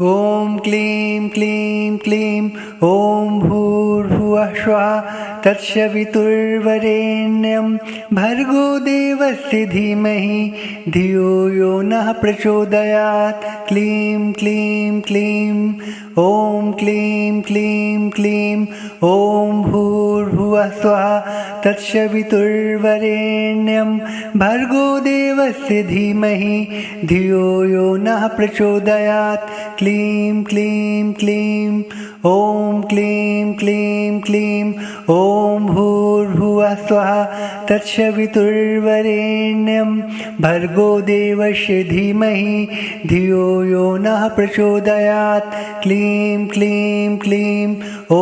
ॐ क्लीं क्लीं क्लीं ॐ भूर्भुवः स्वः तत्सवितुर्वरेण्यं भर्गो देवस्य धीमहि धियो यो नः प्रचोदयात्। क्लीं क्लीं क्लीं ॐ क्लीं क्लीं क्लीं ॐ भूर्भुवः स्वः तत्सवितुर्वरेण्यं भर्गो देवस्य धीमहि धियो यो नः प्रचोदयात्। क्लीं क्लीं क्लीं ॐ क्लीं क्लीं क्लीं ॐ भूर्भुवः स्वः तत्सवितुर्वरेण्यं भर्गो देवस्य धीमहि धियो यो नः प्रचोदयात्। क्लीं क्लीं क्लीं ॐ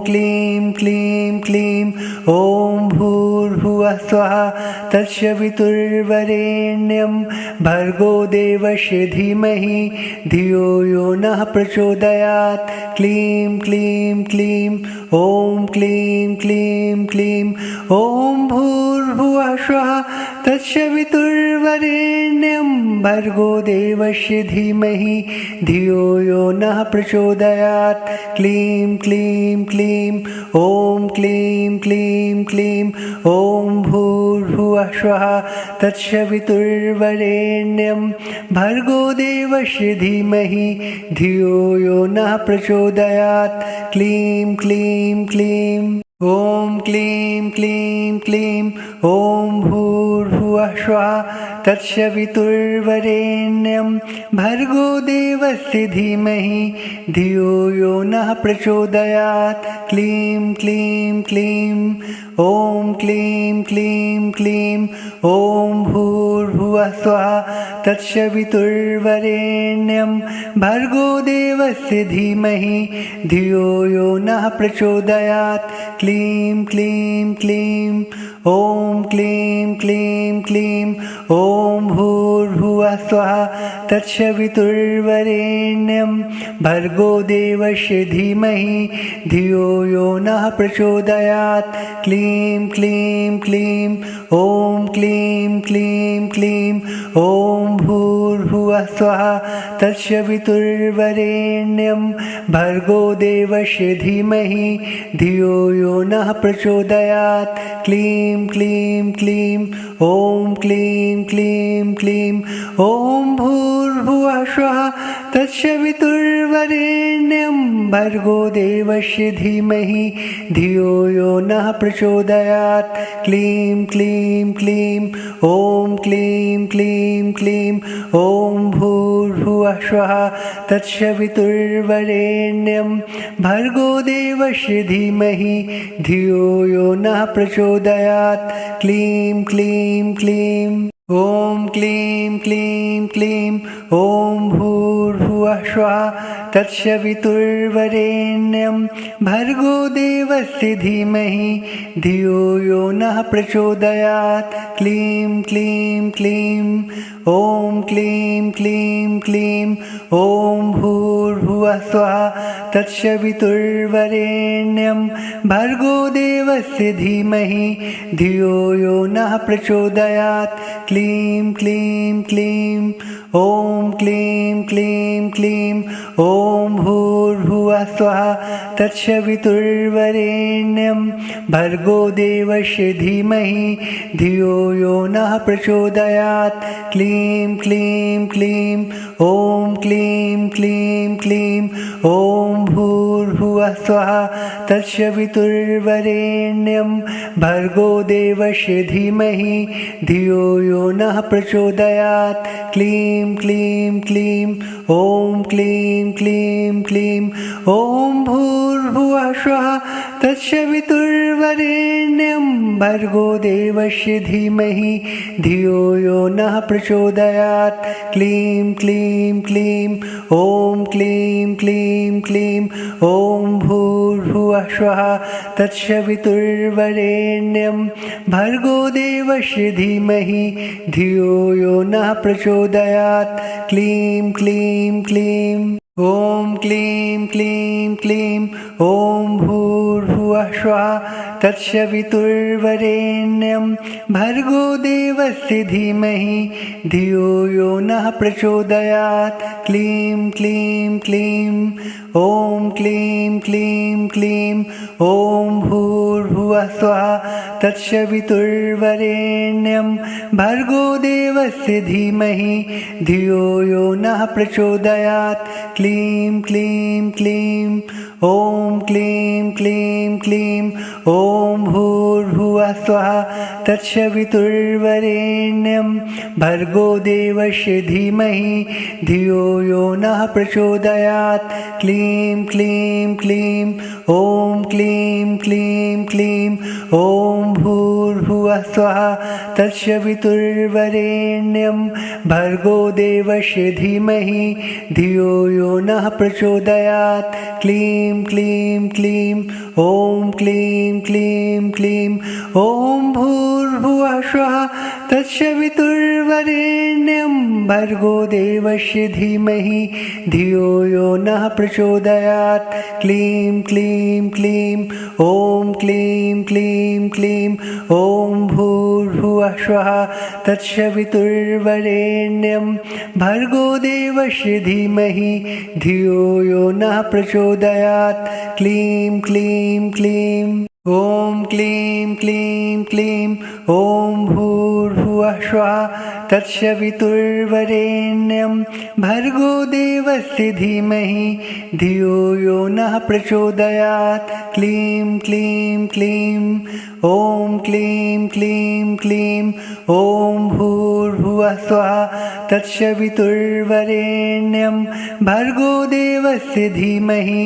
क्लीं क्लीं क्लीं ॐ भूर्भुवः स्वः तत्सवितुर्वरेण्यं भर्गो देवस्य धीमहि धियो यो नः प्रचोदयात्। क्लीं क्लीं क्लीं ॐ क्लीं क्लीं क्लीं ॐ भूर्भुवः स्वः तत्सवितुर्वरेण्यं भर्गो देवस्य धीमहि धियो यो नः प्रचोदयात्। क्लीं क्लीं क्लीं ॐ क्लीं क्लीं क्लीं ॐ भूर्भुवः स्वः तत्सवितुर्वरेण्यं भर्गो देवस्य धीमहि धियो यो नः प्रचोदयात्। क्लीं क्लीं क्लीं ॐ क्लीं क्लीं क्लीं ॐ भूर्भुवः स्वः तत्सवितुर्वरेण्यं भर्गो देवस्य धीमहि धियो यो नः प्रचोदयात्। क्लीं क्लीं क्लीं ॐ क्लीं क्लीं क्लीं ॐ भूर्भुवः स्वः तत्सवितुर्वरेण्यं भर्गो देवस्य धीमहि धियो यो नः प्रचोदयात्। क्लीं क्लीं क्लीं ॐ क्लीं क्लीं क्लीं ॐ भूर्भुवः स्वः तत्सवितुर्वरेण्यं भर्गो देवस्य धीमहि धियो यो नः प्रचोदयात्। क्लीं क्लीं क्लीं ॐ क्लीं क्लीं क्लीं ॐ भूर्भुवः स्वः तत्सवितुर्वरेण्यं भर्गो देवस्य धीमहि धियो यो नः प्रचोदयात्। क्लीं क्लीं क्लीं ॐ क्लीं क्लीं क्लीं ॐ भूर्भुवः स्वः तत्सवितुर्वरेण्यं भर्गो देवस्य धीमहि धियो यो नः प्रचोदयात्। क्लीं क्लीं क्लीं ॐ क्लीं क्लीं क्लीं ॐ भूर्भुवः स्वः तत्सवितुर्वरेण्यं भर्गो देवस्य धीमहि धियो यो नः प्रचोदयात्। क्लीं क्लीं क्लीं ॐ क्लीं क्लीं क्लीं ॐ भूर्भुवः स्वः तत्सवितुर्वरेण्यं भर्गो देवस्य धीमहि धियो यो नः प्रचोदयात्। क्लीं क्लीं क्लीं ॐ क्लीं क्लीं क्लीं ॐ भूर्भुवः स्वः तत्सवितुर्वरेण्यं भर्गो देवस्य धीमहि धियो यो नः प्रचोदयात्। क्लीं क्लीं क्लीं ॐ क्लीं क्लीं क्लीं ॐ भूर्भुवः स्वः तत्सवितुर्वरेण्यं भर्गो देवस्य धीमहि धियो यो नः प्रचोदयात्। क्लीं क्लीं क्लीं ॐ क्लीं क्लीं क्लीं ॐ भूर्भुवः स्वः तत्सवितुर्वरेण्यं भर्गो देवस्य धीमहि धियो यो नः प्रचोदयात्। क्लीं क्लीं क्लीं ॐ क्लीं क्लीं क्लीं ॐ भूर्भुवः स्वः तत्सवितुर्वरेण्यं भर्गो देवस्य धीमहि धियो यो नः प्रचोदयात्। क्लीं क्लीं क्लीं ॐ क्लीं क्लीं क्लीं ॐ भूर्भुवः स्वः तत्सवितुर्वरेण्यं भर्गो देवस्य धीमहि धियो यो नः प्रचोदयात्। क्लीं क्लीं क्लीं ॐ क्लीं क्लीं क्लीं ॐ भूर्भुवः भूर्भुवः स्वः तत्सवितुर्वरेण्यं भर्गो देवस्य धीमहि धियो यो नः प्रचोदयात्। क्लीं क्लीं क्लीं ॐ क्लीं क्लीं क्लीं ॐ भूर्भुवः स्वः तत्सवितुर्वरेण्यं भर्गो देवस्य धीमहि धियो यो नः प्रचोदयात्। क्लीं क्लीं क्लीं ॐ क्लीं क्लीं क्लीं ॐ भूर्भुवः स्वः तत्सवितुर्वरेण्यं भर्गो देवस्य धीमहि धियो यो नः प्रचोदयात्। क्लीं क्लीं क्लीं ॐ क्लीं क्लीं क्लीं ॐ भूर्भुवः स्वः तत्सवितुर्वरेण्यं भर्गो देवस्य धीमहि धियो यो नः प्रचोदयात्। क्लीं क्लीं क्लीं ॐ क्लीं क्लीं क्लीं ॐ भूर्भुवः स्वः तत्सवितुर्वरेण्यं भर्गो देवस्य धीमहि धियो यो नः प्रचोदयात्। क्लीं क्लीं क्लीं ॐ क्लीं क्लीं क्लीं ॐ भूर्भुवः स्वः तत्सवितुर्वरेण्यं भर्गो देवस्य धीमहि धियो यो नः प्रचोदयात्। क्लीं क्लीं क्लीं ॐ क्लीं क्लीं क्लीं ॐ भूर्भुवः स्वः तत्सवितुर्वरेण्यं भर्गो देवस्य धीमहि धियो यो नः प्रचोदयात्। क्लीं क्लीं क्लीं ॐ क्लीं क्लीं क्लीं ॐ भूर्भुवः स्वः तत्सवितुर्वरेण्यं भर्गो देवस्य धीमहि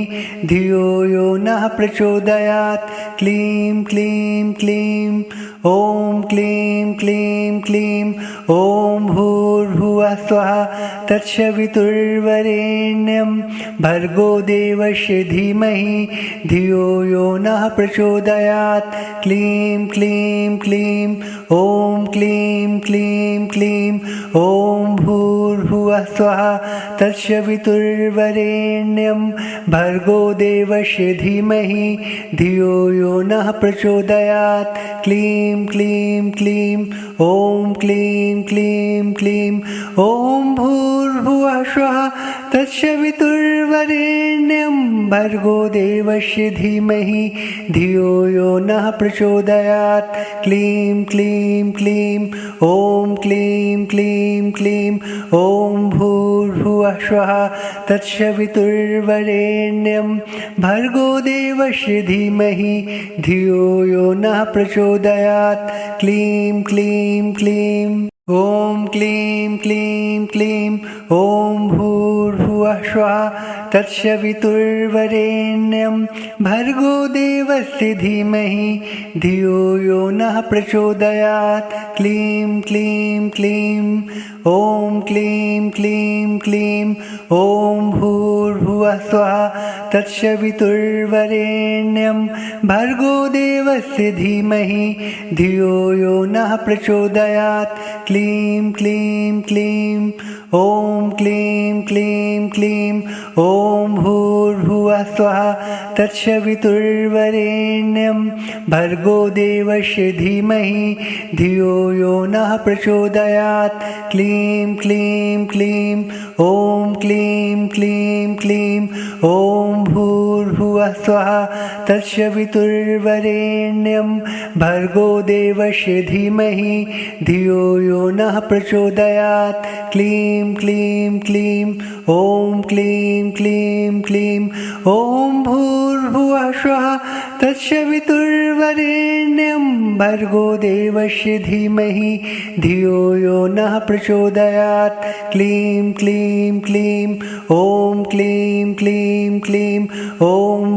धियो यो नः प्रचोदयात्। क्लीं क्लीं क्लीं ॐ क्लीं क्लीं क्लीं ॐ भूर्भुवः स्वः तत्सवितुर्वरेण्यं भर्गो देवस्य धीमहि धियो यो नः प्रचोदयात्। क्लीं क्लीं क्लीं ॐ क्लीं क्लीं क्लीं ॐ भूर्भुवः स्वः तत्सवितुर्वरेण्यं भर्गो देवस्य धीमहि धियो यो नः प्रचोदयात्। क्लीं क्लीं क्लीं ॐ क्लीं क्लीं क्लीं ॐ भूर्भुवः स्वः तत्सवितुर्वरेण्यं भर्गो देवस्य धीमहि धियो यो नः प्रचोदयात्। क्लीं क्लीं क्लीं ॐ क्लीं क्लीं क्लीं ॐ भूर्भुवः स्वः तत्सवितुर्वरेण्यं भर्गो देवस्य धीमहि धियो यो नः प्रचोदयात्। क्लीं क्लीं क्लीं ॐ क्लीं क्लीं क्लीं ॐ भूर्भुवः स्वः तत्सवितुर्वरेण्यं भर्गो देवस्य धीमहि धियो यो नः प्रचोदयात्। क्लीं क्लीं क्लीं ॐ क्लीं क्लीं क्लीं ॐ भूर्भुवः स्वः तत्सवितुर्वरेण्यं भर्गो देवस्य धीमहि धियो यो नः प्रचोदयात्। क्लीं क्लीं क्लीं ॐ क्लीं क्लीं क्लीं ॐ भूर्भुवः स्वः तत्सवितुर्वरेण्यं भर्गो देवस्य धीमहि धियो यो नः प्रचोदयात्। क्लीं क्लीं क्लीं ॐ क्लीं क्लीं क्लीं ॐ भूर्भुवः स्वः तत्सवितुर्वरेण्यं भर्गो देवस्य धीमहि धियो यो नः प्रचोदयात्। क्लीं क्लीं क्लीं ॐ क्लीं क्लीं क्लीं ॐ भूर्भुवः स्वः तत्सवितुर्वरेण्यं भर्गो देवस्य धीमहि धियो यो नः प्रचोदयात्। क्लीं क्लीं क्लीं ॐ क्लीं क्लीं क्लीं ॐ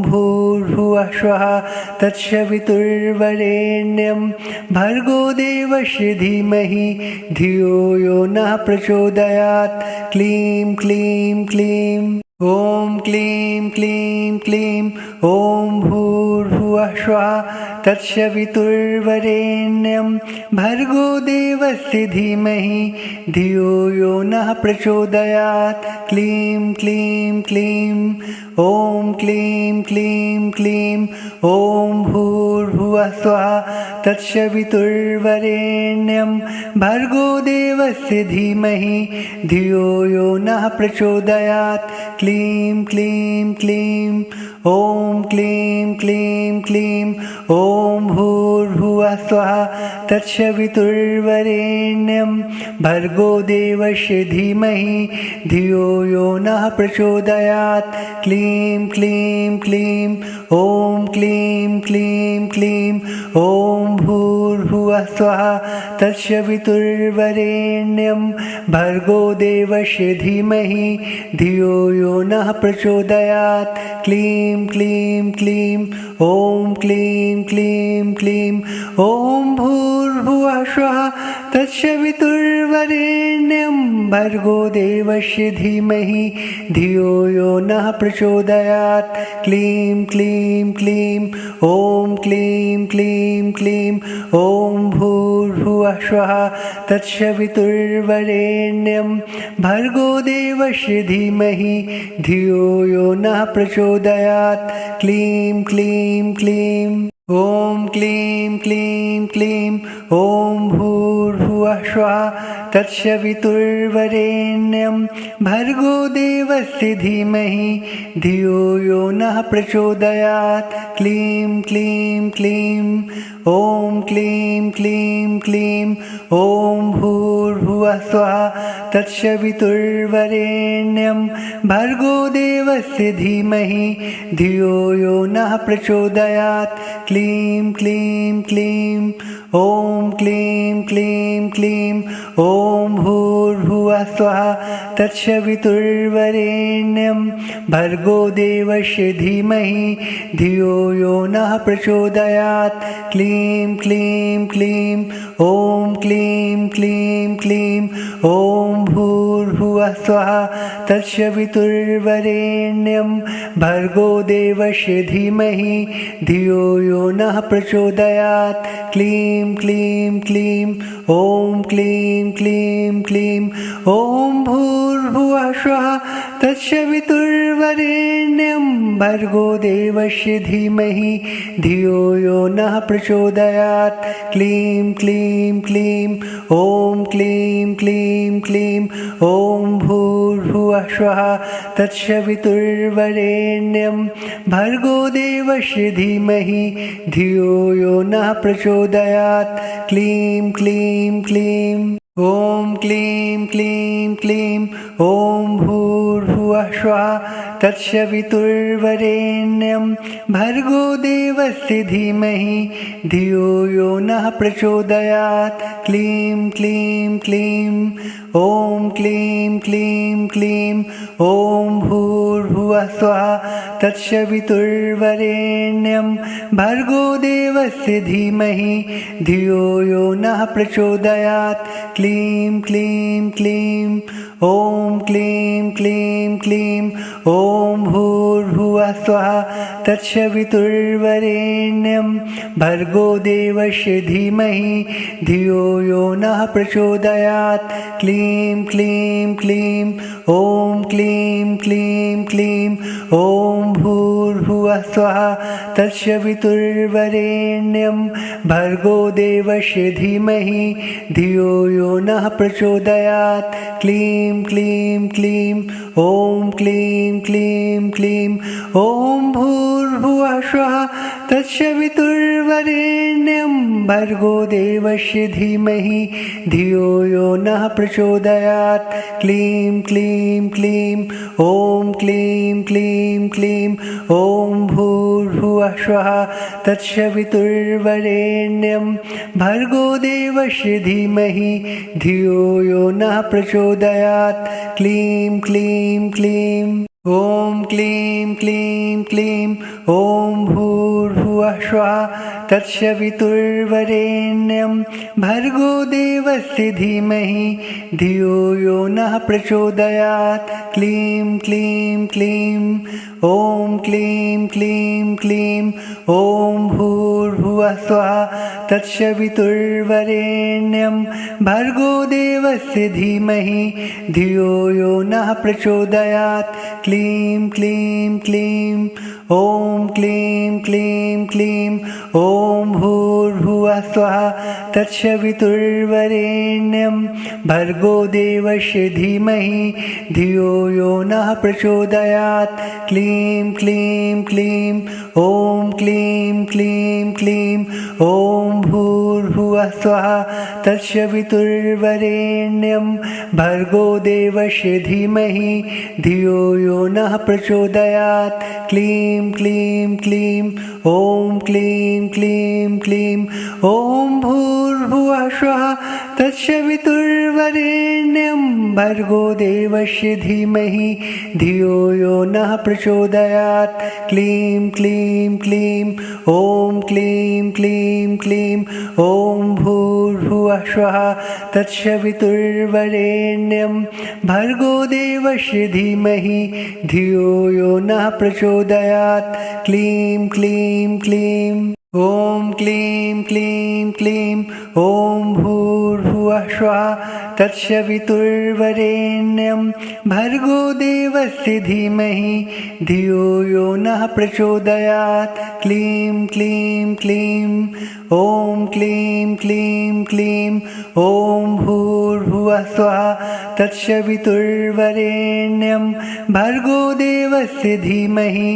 भूर्भुवः स्वः तत्सवितुर्वरेण्यं भर्गो देवस्य धीमहि धियो यो नः प्रचोदयात्। क्लीं क्लीं क्लीं ॐ क्लीं क्लीं क्लीं ॐ भूर्भुवः स्वः तत्सवितुर्वरेण्यं भर्गो देवस्य धीमहि धियो यो नः प्रचोदयात्। क्लीं क्लीं क्लीं ॐ क्लीं क्लीं क्लीं ॐ भूर्भुवः स्वः तत्सवितुर्वरेण्यं भर्गो देवस्य धीमहि धियो यो नः प्रचोदयात्। क्लीं क्लीं क्लीं ॐ क्लीं क्लीं क्लीं ॐ भूर्भुवः स्वः तत्सवितुर्वरेण्यं भर्गो देवस्य धीमहि धियो यो नः प्रचोदयात्। क्लीं क्लीं क्लीं ॐ क्लीं क्लीं क्लीं ॐ भूर्भुवः स्वः तत्सवितुर्वरेण्यं भर्गो देवस्य धीमहि धियो यो नः प्रचोदयात्। क्लीं क्लीं क्लीं ॐ क्लीं क्लीं क्लीं ॐ भूर्भुवः स्वः तत्सवितुर्वरेण्यं भर्गो देवस्य धीमहि धियो यो नः प्रचोदयात्। क्लीं क्लीं क्लीं ॐ क्लीं क्लीं क्लीं ॐ भूर्भुवः स्वः तत्सवितुर्वरेण्यं भर्गो देवस्य धीमहि धियो यो नः प्रचोदयात्। क्लीं क्लीं क्लीं ॐ क्लीं क्लीं क्लीं ॐ भूर्भुवः स्वः तत्सवितुर्वरेण्यं भर्गो देवस्य धीमहि धियो यो नः प्रचोदयात्। क्लीं क्लीं क्लीं ॐ क्लीं क्लीं क्लीं ॐ भूर्भुवः स्वः तत्सवितुर्वरेण्यं भर्गो देवस्य धीमहि धियो यो नः प्रचोदयात्। क्लीं क्लीं क्लीं ॐ क्लीं क्लीं क्लीं ॐ भूर्भुवः स्वः तत्सवितुर्वरेण्यं भर्गो देवस्य धीमहि धियो यो नः प्रचोदयात्। क्लीं क्लीं क्लीं ॐ क्लीं क्लीं क्लीं ॐ भूर्भुवः स्वः तत्सवितुर्वरेण्यं भर्गो देवस्य धीमहि धियो यो नः प्रचोदयात्। क्लीं क्लीं क्लीं ॐ क्लीं क्लीं क्लीं ॐ भूर्भुवः स्वः तत्सवितुर्वरेण्यं भर्गो देवस्य धीमहि धियो यो नः प्रचोदयात्। क्लीं क्लीं क्लीं ॐ क्लीं क्लीं क्लीं ॐ भूर्भुवः स्वः तत्सवितुर्वरेण्यं भर्गो देवस्य धीमहि धियो यो नः प्रचोदयात्। क्लीं क्लीं क्लीं ॐ क्लीं क्लीं क्लीं ॐ भूर्भुवः स्वः तत्सवितुर्वरेण्यं भर्गो देवस्य धीमहि धियो यो नः प्रचोदयात्। क्लीं क्लीं क्लीं ॐ क्लीं क्लीं क्लीं ॐ भूर्भुवः स्वः तत्सवितुर्वरेण्यं भर्गो देवस्य धीमहि धियो यो नः प्रचोदयात्। क्लीं क्लीं क्लीं ॐ क्लीं क्लीं क्लीं ॐ भूर्भुवः स्वः तत्सवितुर्वरेण्यं भर्गो देवस्य धीमहि धियो यो नः प्रचोदयात्। क्लीं क्लीं क्लीं ॐ क्लीं क्लीं क्लीं ॐ भूर्भुवः स्वः तत्सवितुर्वरेण्यं भर्गो देवस्य धीमहि धियो यो नः प्रचोदयात्। क्लीं क्लीं क्लीं ॐ क्लीं क्लीं क्लीं ॐ भूर्भुवः स्वः तत्सवितुर्वरेण्यं भर्गो देवस्य धीमहि धियो यो नः प्रचोदयात्। क्लीं क्लीं क्लीं ॐ क्लीं क्लीं क्लीं ॐ भूर्भुवः स्वः तत्सवितुर्वरेण्यं भर्गो देवस्य धीमहि धियो यो नः प्रचोदयात्। क्लीं क्लीं क्लीं ॐ क्लीं क्लीं क्लीं ॐ भूर्भुवः स्वः तत्सवितुर्वरेण्यं भर्गो देवस्य धीमहि धियो यो नः प्रचोदयात्। क्लीं क्लीं क्लीं ॐ क्लीं क्लीं क्लीं ॐ भूर्भुवः भूर्भुवः स्वः तत्सवितुर्वरेण्यं भर्गो देवस्य धीमहि धियो यो नः प्रचोदयात् क्लीं क्लीं क्लीं ॐ क्लीं क्लीं क्लीं ॐ भूर्भुवः स्वः तत्सवितुर्वरेण्यं भर्गो देवस्य धीमहि धियो यो नः प्रचोदयात् क्लीं क्लीं क्लीं ॐ क्लीं क्लीं क्लीं ॐ भूर्भुवः स्वः तत्सवितुर्वरेण्यं भर्गो देवस्य धीमहि धियो यो नः प्रचोदयात् क्लीं क्लीं क्लीं ॐ क्लीं क्लीं क्लीं ॐ भूर्भुवः स्वः तत्सवितुर्वरेण्यं भर्गो देवस्य धीमहि धियो यो नः प्रचोदयात् क्लीं क्लीं क्लीं ॐ क्लीं क्लीं क्लीं ॐ भूर्भुवः स्वः तत्सवितुर्वरेण्यं भर्गो देवस्य धीमहि धियो यो नः प्रचोदयात् क्लीं क्लीं क्लीं ॐ क्लीं क्लीं क्लीं ॐ भूर्भुवः स्वः तत्सवितुर्वरेण्यं भर्गो देवस्य धीमहि धियो यो नः प्रचोदयात् क्लीं क्लीं क्लीं ॐ क्लीं क्लीं क्लीं ॐ भूर्भुवः स्वः तत्सवितुर्वरेण्यं भर्गो देवस्य धीमहि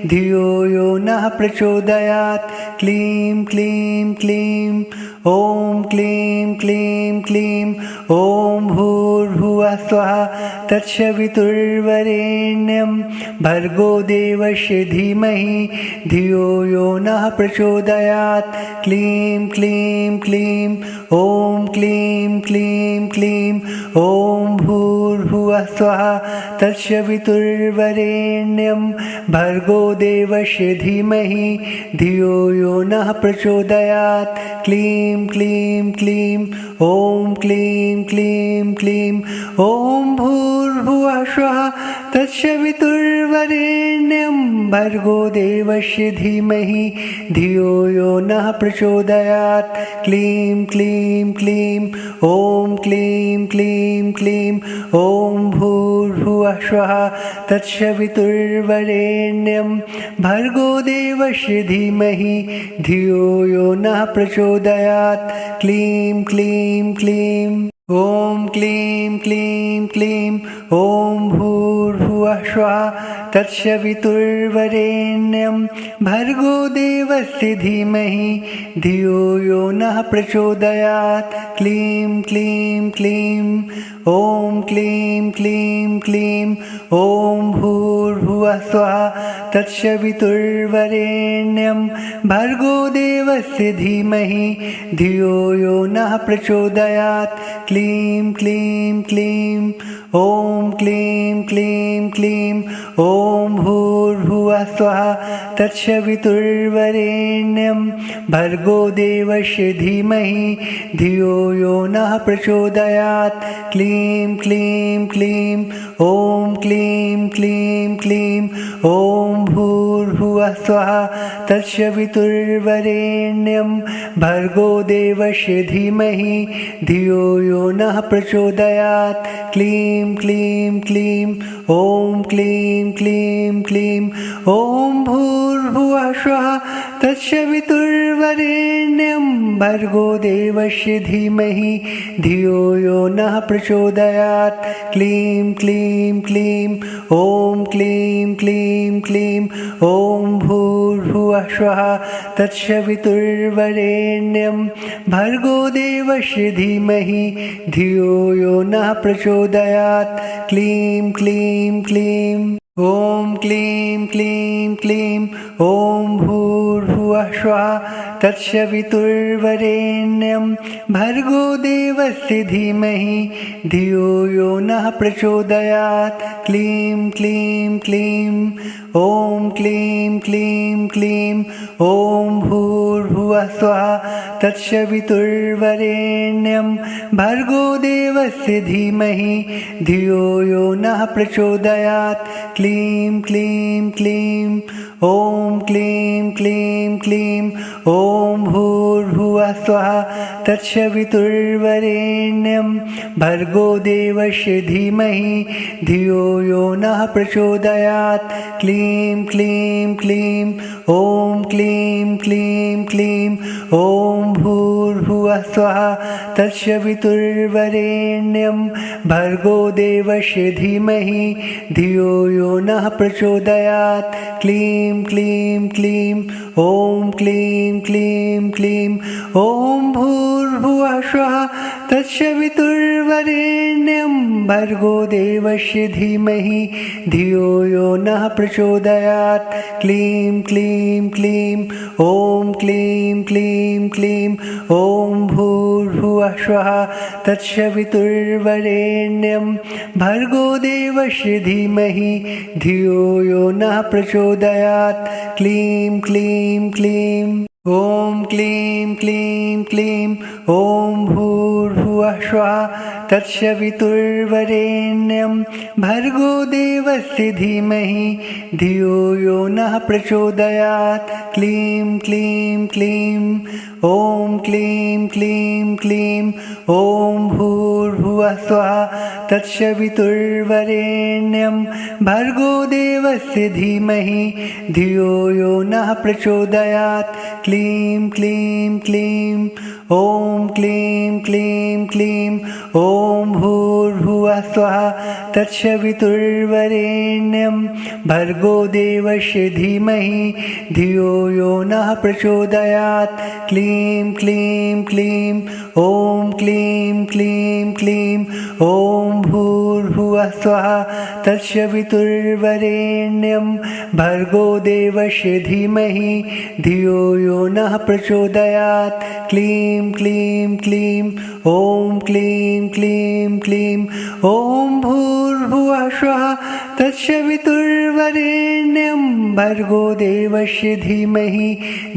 धियो यो नः प्रचोदयात् क्लीं क्लीं क्लीं ॐ क्लीं क्लीं क्लीं ॐ भूर्भुवः स्वः तत्सवितुर्वरेण्यं भर्गो देवस्य धीमहि धियो यो नः प्रचोदयात् क्लीं क्लीं क्लीं ॐ क्लीं क्लीं क्लीं ॐ भूर्भुवः स्वः तत्सवितुर्वरेण्यं भर्गो देवस्य धीमहि धियो यो नः प्रचोदयात् क्लीं क्लीं क्लीं ॐ क्लीं क्लीं क्लीं ॐ भूर्भुवः स्वः तत्सवितुर्वरेण्यं भर्गो देवस्य धीमहि धियो यो नः प्रचोदयात् क्लीं क्लीं क्लीं ॐ क्लीं क्लीं क्लीं ॐ भूर्भुवः स्वः तत्सवितुर्वरेण्यं भर्गो देवस्य धीमहि धियो यो नः प्रचोदयात् क्लीं क्लीं क्लीं ॐ क्लीं क्लीं क्लीं ॐ भूर्भुवः स्वः तत्सवितुर्वरेण्यं भर्गो देवस्य धीमहि धियो यो नः प्रचोदयात् क्लीं क्लीं क्लीं ॐ क्लीं क्लीं क्लीं ॐ भूर्भुवः स्वः तत्सवितुर्वरेण्यं भर्गो देवस्य धीमहि धियो यो नः प्रचोदयात् क्लीं क्लीं क्लीं ॐ क्लीं क्लीं क्लीं ॐ भूर्भुवः स्वः तत्सवितुर्वरेण्यं भर्गो देवस्य धीमहि धियो यो नः प्रचोदयात् क्लीं क्लीं क्लीं ॐ क्लीं क्लीं क्लीं ॐ भूर्भुवः स्वः तत्सवितुर्वरेण्यं भर्गो देवस्य धीमहि धियो यो नः प्रचोदयात् क्लीं क्लीं क्लीं ॐ क्लीं क्लीं क्लीं ॐ भूर्भुवः स्वः तत्सवितुर्वरेण्यं भर्गो देवस्य धीमहि धियो यो नः प्रचोदयात् क्लीं क्लीं क्लीं ॐ क्लीं क्लीं क्लीं ॐ भूर्भुवः स्वः तत्सवितुर्वरेण्यं भर्गो देवस्य धीमहि धियो यो नः प्रचोदयात् क्लीं क्लीं क्लीं ॐ क्लीं क्लीं क्लीं ॐ भूर्भुवः स्वः तत्सवितुर्वरेण्यं भर्गो देवस्य धीमहि धियो यो नः प्रचोदयात् क्लीं क्लीं क्लीं ॐ क्लीं क्लीं क्लीं ॐ भूर्भुवः स्वः तत्सवितुर्वरेण्यं भर्गो देवस्य धीमहि धियो यो नः प्रचोदयात् क्लीं क्लीं क्लीं ॐ क्लीं क्लीं क्लीं ॐ स्वाहा तत्सवितुर्वरेण्यं भर्गो देवस्य धीमहि धियो यो नः प्रचोदयात् क्लीं क्लीं क्लीं ॐ क्लीं क्लीं क्लीं ॐ भूर्भुवः स्वः तत्सवितुर्वरेण्यं भर्गो देवस्य धीमहि धियो यो नः प्रचोदयात् क्लीं क्लीं क्लीं ॐ क्लीं क्लीं क्लीं ॐ भूर्भुवः स्वः तत्सवितुर्वरेण्यं भर्गो देवस्य धीमहि धियो यो नः प्रचोदयात् क्लीं क्लीं क्लीं ॐ क्लीं क्लीं क्लीं ॐ भूर्भुवः स्वः तत्सवितुर्वरेण्यं भर्गो देवस्य धीमहि धियो यो नः प्रचोदयात् क्लीं क्लीं क्लीं ॐ क्लीं क्लीं क्लीं ॐ भूर्भुवः स्वः तत्सवितुर्वरेण्यं भर्गो देवस्य धीमहि धियो यो नः प्रचोदयात् क्लीं क्लीं क्लीं ॐ क्लीं क्लीं क्लीं ॐ भूर्भुवः स्वः तत्सवितुर्वरेण्यं भर्गो देवस्य धीमहि धियो यो नः प्रचोदयात् क्लीं क्लीं क्लीं ॐ क्लीं क्लीं क्लीं ॐ भूर्भुवः स्वः तत्सवितुर्वरेण्यं भर्गो देवस्य धीमहि धियो यो नः प्रचोदयात् क्लीं क्लीं क्लीं ॐ क्लीं क्लीं क्लीं ॐ भूर्भुवः स्वः तत्सवितुर्वरेण्यं भर्गो देवस्य धीमहि धियो यो नः प्रचोदयात् क्लीं क्लीं क्लीं ॐ क्लीं क्लीं क्लीं ॐ भूर्भुवः स्वः तत्सवितुर्वरेण्यं भर्गो देवस्य धीमहि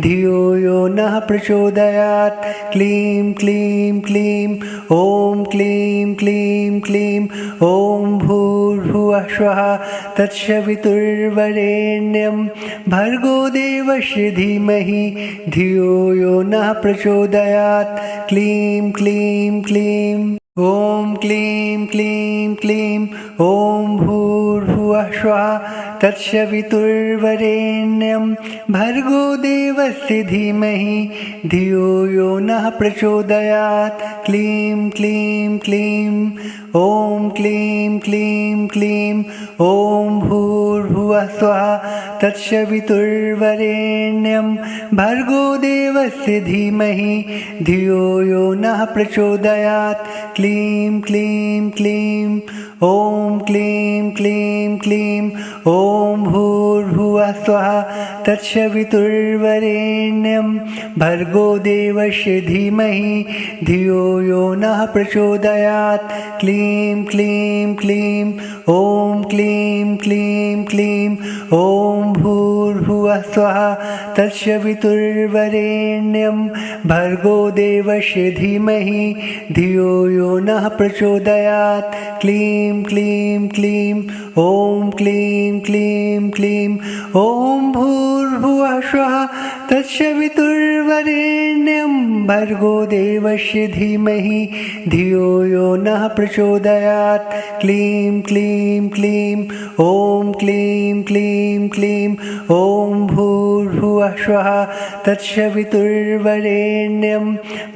धियो यो नः प्रचोदयात् क्लीं क्लीं क्लीं ॐ क्लीं क्लीं क्लीं ॐ भूर्भुवः स्वः तत्सवितुर्वरेण्यं भर्गो देवस्य धीमहि धियो यो नः प्रचोदयात् क्लीं क्लीं क्लीं ॐ क्लीं क्लीं क्लीं ॐ भूर्भुवः स्वः तत्सवितुर्वरेण्यं भर्गो देवस्य धीमहि धियो यो नः प्रचोदयात् क्लीं क्लीं क्लीं ॐ क्लीं क्लीं क्लीं ॐ भूर्भुवः स्वः तत्सवितुर्वरेण्यं भर्गो देवस्य धीमहि धियो यो नः प्रचोदयात् क्लीं क्लीं क्लीं ॐ क्लीं क्लीं क्लीं ॐ भूर्भुवः स्वः तत्सवितुर्वरेण्यं भर्गो देवस्य धीमहि धियो यो नः प्रचोदयात् क्लीं क्लीं क्लीं ॐ क्लीं क्लीं क्लीं ॐ भूर्भुवः स्वः तत्सवितुर्वरेण्यं भर्गो देवस्य धीमहि धियो यो नः प्रचोदयात् क्लीं क्लीं क्लीं ॐ क्लीं क्लीं क्लीं ॐ भूर्भुवः स्वः तत्सवितुर्वरेण्यं भर्गो देवस्य धीमहि धियो यो नः प्रचोदयात् क्लीं क्लीं क्लीं ॐ क्लीं क्लीं क्लीं ॐ भूर्भुवः स्वः तत्सवितुर्वरेण्यं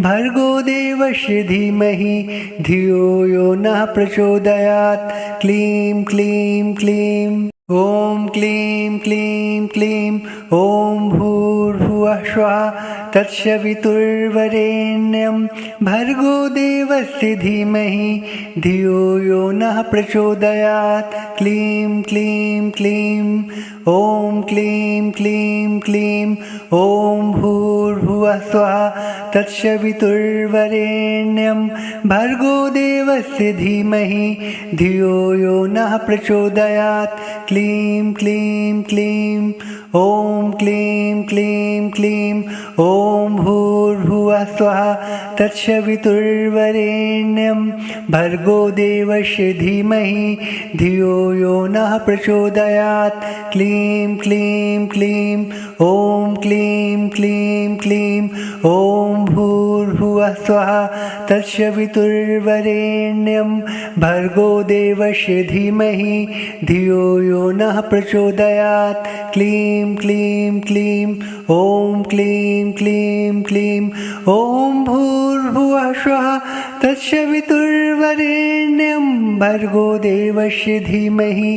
भर्गो देवस्य धीमहि धियो यो नः प्रचोदयात् क्लीं क्लीं क्लीं ॐ क्लीं क्लीं क्लीं ॐ भूर्भुवः स्वः तत्सवितुर्वरेण्यं भर्गो देवस्य धीमहि धियो यो नः प्रचोदयात् क्लीं क्लीं क्लीं ॐ क्लीं क्लीं क्लीं ॐ भूर्भुवः स्वः तत्सवितुर्वरेण्यं भर्गो देवस्य धीमहि धियो यो नः प्रचोदयात् क्लीं क्लीं क्लीं ॐ क्लीं क्लीं क्लीं ॐ भूर्भुवः स्वः तत्सवितुर्वरेण्यं भर्गो देवस्य धीमहि धियो यो नः प्रचोदयात् क्लीं क्लीं क्लीं ॐ क्लीं क्लीं क्लीं ॐ भूर्भुवः स्वाहा तत्सवितुर्वरेण्यं भर्गो देवस्य धीमहि धियो यो नः प्रचोदयात् क्लीं क्लीं क्लीं ॐ क्लीं क्लीं क्लीं ॐ भूर्भुवः स्वः तत्सवितुर्वरेण्यं भर्गो देवस्य धीमहि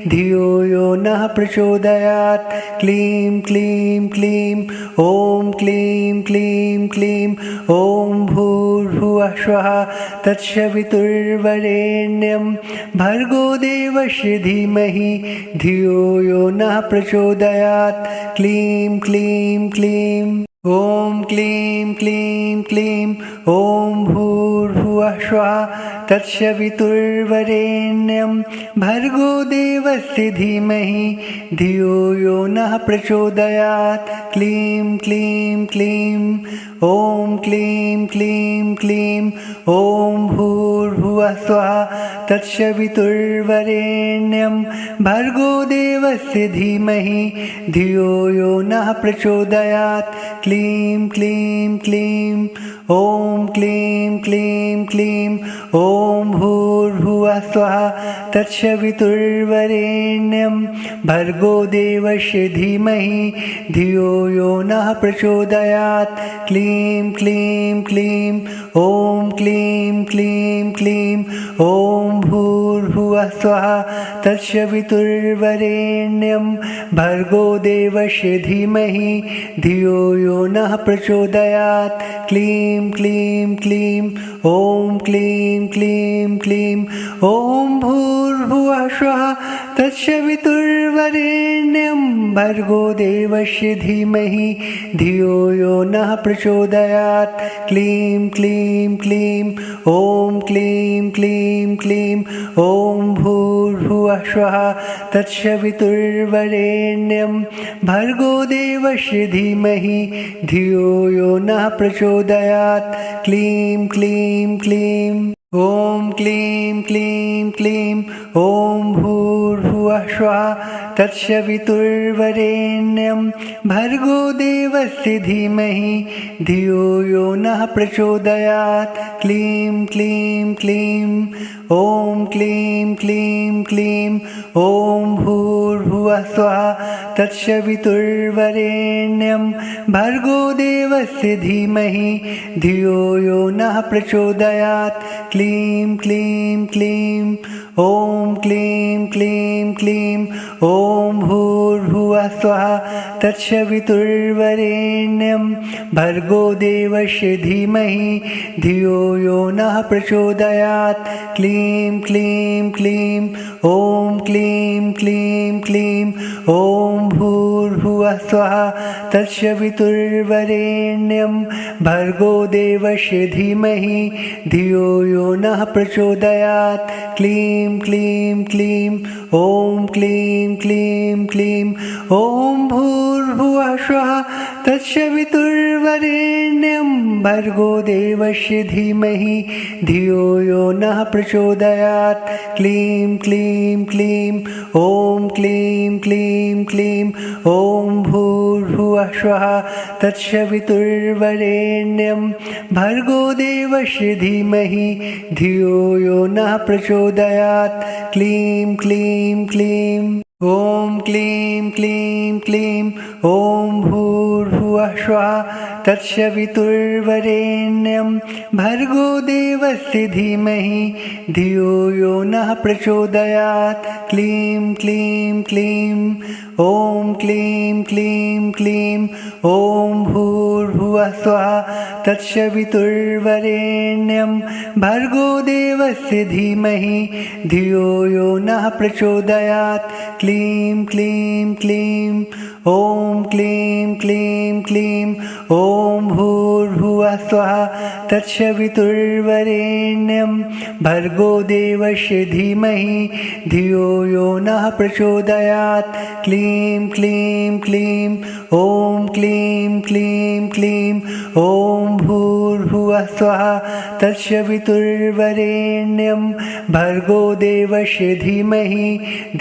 धियो यो नः प्रचोदयात् क्लीं क्लीं क्लीं ॐ क्लीं क्लीं क्लीं ॐ भूर्भुवः स्वः तत्सवितुर्वरेण्यं भर्गो देवस्य धीमहि धियो यो नः प्रचोदयात् क्लीं क्लीं क्लीं ॐ क्लीं क्लीं क्लीं ॐ भूर्भुवः स्वः तत्सवितुर्वरेण्यं भर्गो देवस्य धीमहि धियो यो नः प्रचोदयात् क्लीं क्लीं क्लीं ॐ क्लीं क्लीं क्लीं ॐ भूर्भुवः स्वः तत्सवितुर्वरेण्यं भर्गो देवस्य धीमहि धियो यो नः प्रचोदयात् क्लीं क्लीं क्लीं ॐ क्लीं क्लीं क्लीं ॐ भूर्भुवः स्वः तत्सवितुर्वरेण्यं भर्गो देवस्य धीमहि धियो यो नः प्रचोदयात् क्लीं क्लीं क्लीं ॐ क्लीं क्लीं क्लीं ॐ भूर्भुवः स्वः तत्सवितुर्वरेण्यं भर्गो देवस्य धीमहि धियो यो नः प्रचोदयात् क्लीं क्लीं क्लीं ॐ क्लीं क्लीं क्लीं ॐ भूर्भुवः स्वः तत्सवितुर्वरेण्यं भर्गो देवस्य धीमहि धियो यो नः प्रचोदयात् क्लीं क्लीं क्लीं ॐ क्लीं क्लीं क्लीं ॐ भूर्भुवः स्वः तत्सवितुर्वरेण्यं भर्गो देवस्य धीमहि धियो यो नः प्रचोदयात् क्लीं क्लीं क्लीं ॐ क्लीं क्लीं क्लीं ॐ भूर्भुवः स्वः तत्सवितुर्वरेण्यं भर्गो देवस्य धीमहि धियो यो नः प्रचोदयात् क्लीं क्लीं क्लीं ॐ क्लीं क्लीं क्लीं ॐ भूर्भुवः स्वः तत्सवितुर्वरेण्यं भर्गो देवस्य धीमहि धियो यो नः प्रचोदयात् क्लीं क्लीं क्लीं ॐ क्लीं क्लीं क्लीं ॐ भूर्भुवः स्वः तत्सवितुर्वरेण्यं भर्गो देवस्य धीमहि धियो यो नः प्रचोदयात् क्लीं क्लीं क्लीं ॐ क्लीं क्लीं क्लीं ॐ भूर्भुवः स्वः तत्सवितुर्वरेण्यं भर्गो देवस्य धीमहि धियो यो नः प्रचोदयात् क्लीं क्लीं क्लीं ॐ क्लीं क्लीं क्लीं ॐ भूर्भुवः स्वः तत्सवितुर्वरेण्यं भर्गो देवस्य धीमहि धियो यो नः प्रचोदयात् क्लीं क्लीं क्लीं ॐ क्लीं क्लीं क्लीं ॐ भूर्भुवः स्वः तत्सवितुर्वरेण्यं भर्गो देवस्य धीमहि धियो यो नः प्रचोदयात् क्लीं क्लीं क्लीं ॐ क्लीं क्लीं क्लीं ॐ भूर्भुवः स्वः तत्सवितुर्वरेण्यं भर्गो देवस्य धीमहि धियो यो नः प्रचोदयात् क्लीं क्लीं क्लीं ॐ क्लीं क्लीं क्लीं ॐ भूर्भुवः स्वः तत्सवितुर्वरेण्यं भर्गो देवस्य धीमहि धियो यो नः प्रचोदयात् क्लीं क्लीं क्लीं ॐ क्लीं क्लीं क्लीं ॐ भूर्भुवः स्वः तत्सवितुर्वरेण्यं भर्गो देवस्य धीमहि धियो यो नः प्रचोदयात् क्लीं क्लीं क्लीं ॐ क्लीं क्लीं क्लीं ॐ भूर्भुवः स्वः तत्सवितुर्वरेण्यं भर्गो देवस्य धीमहि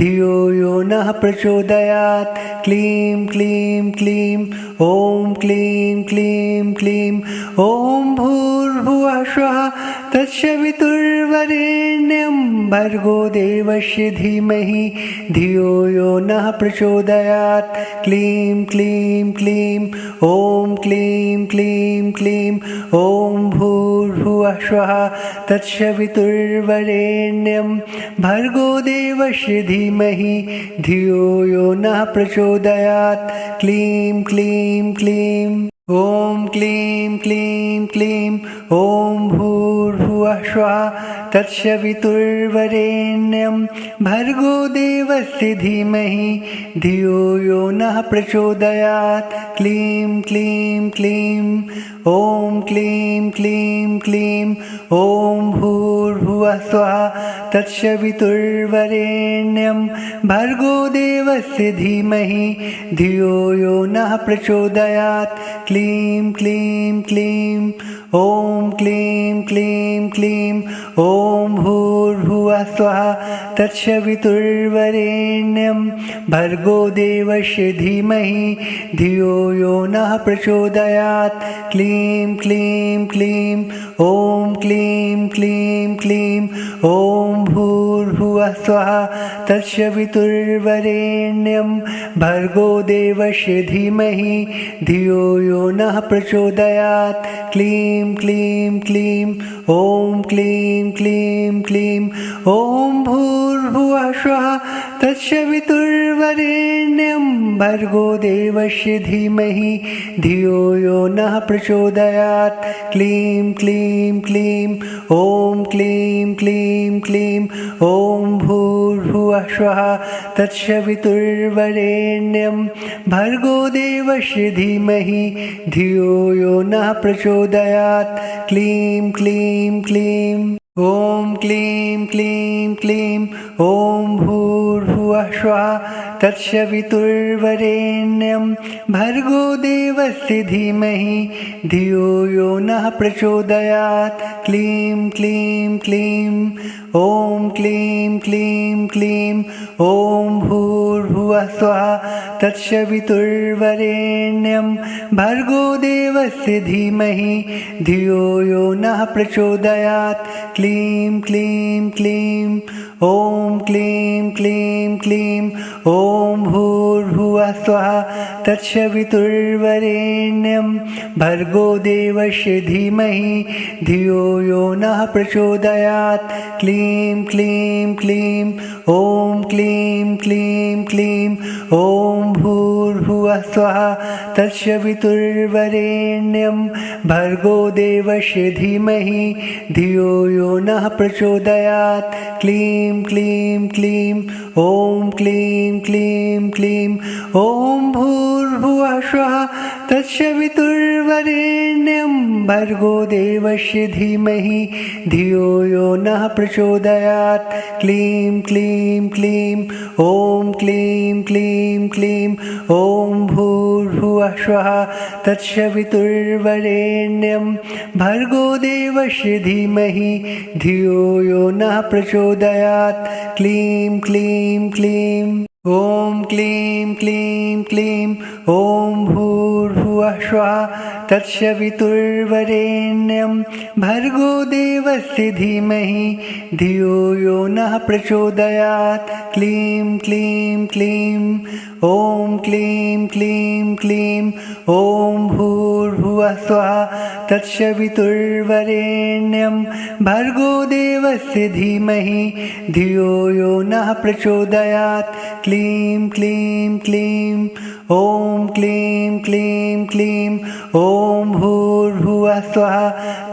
धियो यो नः प्रचोदयात् क्लीं क्लीं क्लीं ॐ क्लीं क्लीं क्लीं ॐ भूर्भुवः तत्सवितुर्वरेण्यं भर्गो देवस्य धीमहि धियो यो नः प्रचोदयात्। क्लीं क्लीं क्लीं ॐ क्लीं क्लीं क्लीं ॐ भूर्भुवः स्वः तत्सवितुर्वरेण्यं भर्गो देवस्य धीमहि धियो यो नः प्रचोदयात्। क्लीं क्लीं क्लीं ॐ क्लीं क्लीं क्लीं ॐ भूर्भुवः स्वः तत्सवितुर्वरेण्यं भर्गो देवस्य धीमहि धियो यो नः प्रचोदयात्। क्लीं क्लीं क्लीं ॐ क्लीं क्लीं क्लीं ॐ भूर्भुवः स्वः तत्सवितुर्वरेण्यं भर्गो देवस्य धीमहि धियो यो नः प्रचोदयात्। क्लीं क्लीं क्लीं ॐ क्लीं क्लीं क्लीं ॐ भूर्भुवः स्वः तत्सवितुर्वरेण्यं भर्गो देवस्य धीमहि धियो यो नः प्रचोदयात्। क्लीं क्लीं क्लीं ॐ क्लीं क्लीं क्लीं ॐ भूर्भुवः स्वः तत्सवितुर्वरेण्यं भर्गो देवस्य धीमहि धियो यो नः प्रचोदयात्। क्लीं क्लीं क्लीं ॐ क्लीं क्लीं क्लीं ॐ भूर्भुवः स्वः तत्सवितुर्वरेण्यं भर्गो देवस्य धीमहि धियो यो नः प्रचोदयात्। क्लीं क्लीं क्लीं ॐ क्लीं क्लीं क्लीं ॐ भूर्भुवः स्वः तत्सवितुर्वरेण्यं भर्गो देवस्य धीमहि धियो यो नः प्रचोदयात्। क्लीं क्लीं क्लीं ॐ क्लीं क्लीं क्लीं ॐ भूर्भुवः स्वः तत्सवितुर्वरेण्यं भर्गो देवस्य धीमहि धियो यो नः प्रचोदयात्। क्लीं क्लीं क्लीं ॐ क्लीं क्लीं क्लीं ॐ भूर्भुवः स्वः तत्सवितुर्वरेण्यं भर्गो देवस्य धीमहि धियो यो नः प्रचोदयात्। क्लीं क्लीं क्लीं ॐ क्लीं क्लीं क्लीं ॐ भूर्भुवः स्वः तत्सवितुर्वरेण्यं भर्गो देवस्य धीमहि धियो यो नः प्रचोदयात्। क्लीं क्लीं क्लीं ॐ क्लीं क्लीं क्लीं ॐ भूर्भुवः स्वः तत्सवितुर्वरेण्यं भर्गो देवस्य धीमहि धियो यो नः प्रचोदयात्। क्लीं क्लीं क्लीं ॐ क्लीं क्लीं क्लीं ॐ भूर्भुवः स्वः तत्सवितुर्वरेण्यं भर्गो देवस्य धीमहि धियो यो नः प्रचोदयात्। क्लीं क्लीं क्लीं ॐ क्लीं क्लीं क्लीं ॐ भूर्भुवः स्वः तत्सवितुर्वरेण्यं भर्गो देवस्य धीमहि धियो यो नः प्रचोदयात्। क्लीं क्लीं क्लीं ॐ क्लीं क्लीं क्लीं ॐ भूर्भुवः स्वः तत्सवितुर्वरेण्यं भर्गो देवस्य धीमहि धियो यो नः प्रचोदयात्। क्लीं क्लीं क्लीं ॐ क्लीं क्लीं क्लीं ॐ भूर्भुवः स्वः तत्सवितुर्वरेण्यं भर्गो देवस्य धीमहि धियो यो नः प्रचोदयात्। क्लीं क्लीं क्लीं ॐ क्लीं क्लीं क्लीं ॐ भूर्भुवः स्वः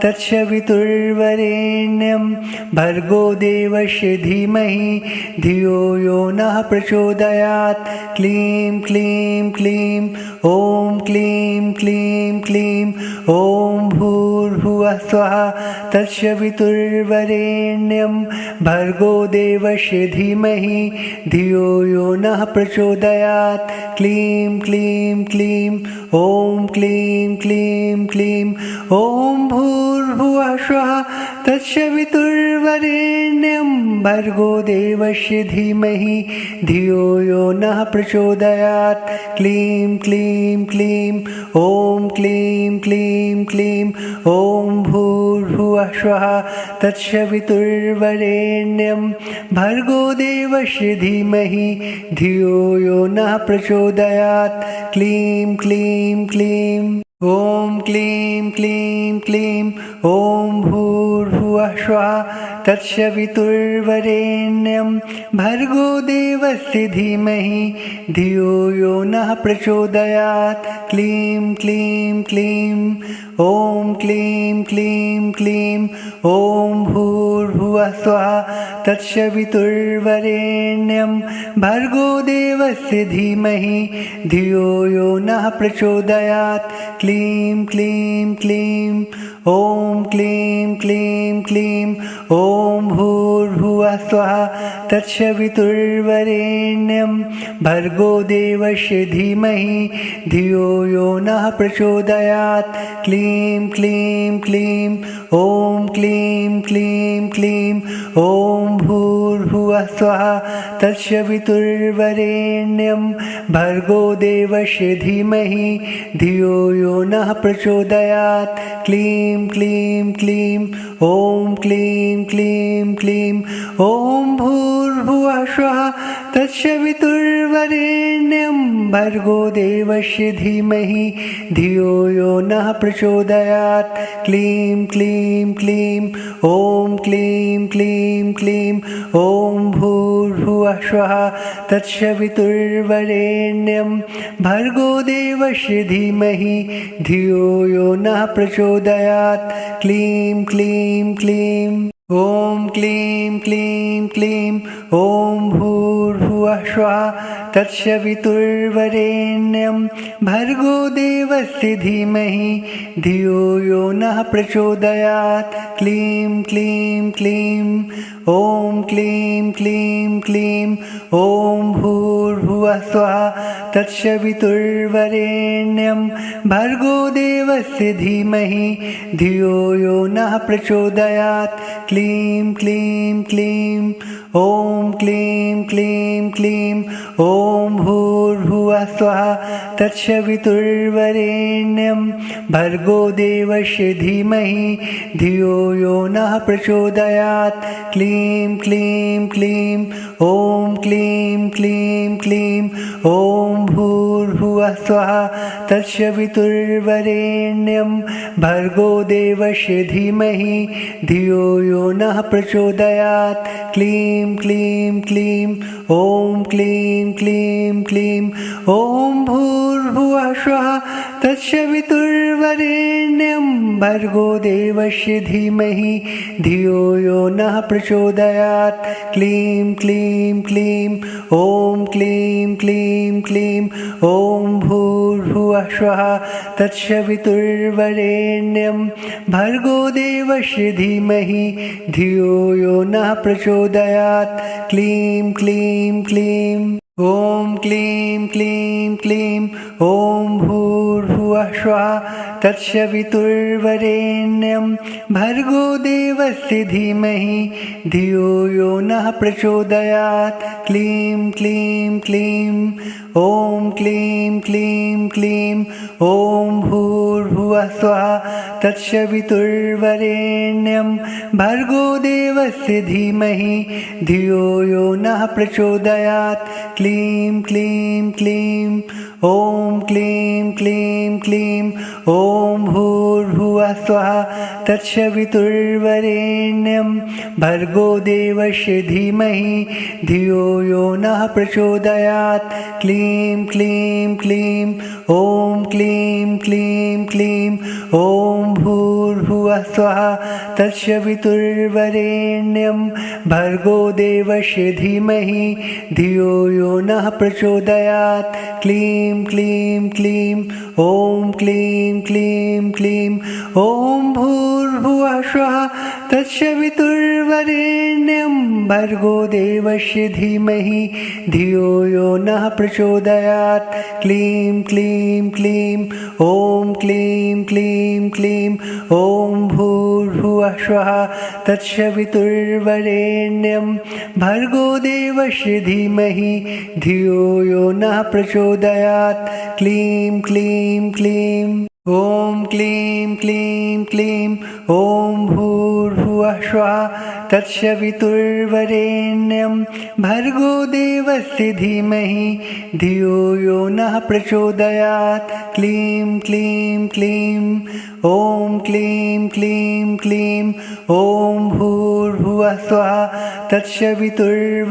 तत्सवितुर्वरेण्यं भर्गो देवस्य धीमहि धियो यो नः प्रचोदयात्। क्लीं क्लीं क्लीं ॐ क्लीं क्लीं क्लीं ॐ भूर्भुवः स्वः तत्सवितुर्वरेण्यं भर्गो देवस्य धीमहि धियो यो नः प्रचोदयात्। क्लीं क्लीं क्लीं ॐ क्लीं क्लीं क्लीं ॐ भूर्भुवः स्वः तत्सवितुर्वरेण्यं भर्गो देवस्य धीमहि धियो यो नः प्रचोदयात्। क्लीं क्लीं क्लीं ॐ क्लीं क्लीं क्लीं ॐ भूर्भुवः भूर्भुवः स्वः तत्सवितुर्वरेण्यं भर्गो देवस्य धीमहि धियो यो नः प्रचोदयात्। क्लीं क्लीं क्लीं ॐ क्लीं क्लीं क्लीं ॐ भूर्भुवः स्वः तत्सवितुर्वरेण्यं भर्गो देवस्य धीमहि धियो यो नः प्रचोदयात्। क्लीं क्लीं क्लीं ॐ क्लीं क्लीं क्लीं ॐ भूर्भुवः स्वः तत्सवितुर्वरेण्यं भर्गो देवस्य धीमहि धियो यो नः प्रचोदयात्। क्लीं क्लीं क्लीं ॐ क्लीं क्लीं क्लीं ॐ भूर्भुवः स्वः तत्सवितुर्वरेण्यं भर्गो देवस्य धीमहि धियो यो नः प्रचोदयात्। क्लीं क्लीं क्लीं ॐ क्लीं क्लीं क्लीं ॐ भूर्भुवः स्वः तत्सवितुर्वरेण्यं भर्गो देवस्य धीमहि धियो यो नः प्रचोदयात्। क्लीं क्लीं क्लीं ॐ क्लीं क्लीं क्लीं ॐ भूर्भुवः स्वः तत्सवितुर्वरेण्यं भर्गो देवस्य धीमहि धियो यो नः प्रचोदयात्। क्लीं क्लीं क्लीं ॐ क्लीं क्लीं क्लीं ॐ भूर्भुवः स्वः तत्सवितुर्वरेण्यं भर्गो देवस्य धीमहि धियो यो नः प्रचोदयात्। क्लीं क्लीं क्लीं ॐ क्लीं क्लीं क्लीं ॐ भूर्भुवः स्वः तत्सवितुर्वरेण्यं भर्गो देवस्य धीमहि धियो यो नः प्रचोदयात्। क्लीं क्लीं क्लीं ॐ क्लीं क्लीं क्लीं ॐ भूर्भुवः स्वः तत्सवितुर्वरेण्यं भर्गो देवस्य धीमहि धियो यो नः प्रचोदयात्। क्लीं क्लीं क्लीं ॐ क्लीं क्लीं क्लीं ॐ भूर्भुवः स्वः तत्सवितुर्वरेण्यं भर्गो देवस्य धीमहि धियो यो नः प्रचोदयात्। क्लीं क्लीं क्लीं ॐ क्लीं क्लीं क्लीं ॐ भूर्भुवः स्वः तत्सवितुर्वरेण्यं भर्गो देवस्य धीमहि धियो यो नः प्रचोदयात्। क्लीं क्लीं क्लीं ॐ क्लीं क्लीं क्लीं ॐ भूर्भुवः स्वः तत्सवितुर्वरेण्यं भर्गो देवस्य धीमहि धियो यो नः प्रचोदयात्। क्लीं क्लीं क्लीं ॐ क्लीं क्लीं क्लीं ॐ भूर्भुवः स्वः तत्सवितुर्वरेण्यं भर्गो देवस्य धीमहि धियो यो नः प्रचोदयात्। क्लीं क्लीं क्लीं ॐ क्लीं क्लीं क्लीं ॐ भूर्भुवः स्वः तत्सवितुर्वरेण्यं भर्गो देवस्य धीमहि धियो यो नः प्रचोदयात्। क्लीं क्लीं क्लीं ॐ क्लीं क्लीं क्लीं ॐ भूर्भुवः स्वः तत्सवितुर्वरेण्यं भर्गो देवस्य धीमहि धियो यो नः प्रचोदयात्। क्लीं क्लीं क्लीं ॐ क्लीं क्लीं क्लीं ॐ भूर्भुवः स्वः तत्सवितुर्वरेण्यं भर्गो देवस्य धीमहि धियो यो नः प्रचोदयात्। क्लीं क्लीं क्लीं ॐ क्लीं क्लीं क्लीं ॐ भूर्भुवः स्वः तत्सवितुर्वरेण्यं भर्गो देवस्य धीमहि धियो यो नः प्रचोदयात्। क्लीं क्लीं क्लीं ॐ क्लीं क्लीं क्लीं ॐ भूर्भुवः स्वः तत्सवितुर्वरेण्यं भर्गो देवस्य धीमहि धियो यो नः प्रचोदयात्। क्लीं क्लीं क्लीं ॐ क्लीं क्लीं क्लीं ॐ भूर्भुवः स्वः तत्सवितुर्वरेण्यं भर्गो देवस्य धीमहि धियो यो नः प्रचोदयात्। क्लीं क्लीं क्लीं ॐ क्लीं क्लीं क्लीं ॐ भूर्भुवः स्वाहा तत्सवितुर्वरेण्यं भर्गो देवस्य धीमहि धियो यो नः प्रचोदयात्। क्लीं क्लीं क्लीं ॐ क्लीं क्लीं क्लीं ॐ भूर्भुवः स्वः तत्सवितुर्वरेण्यं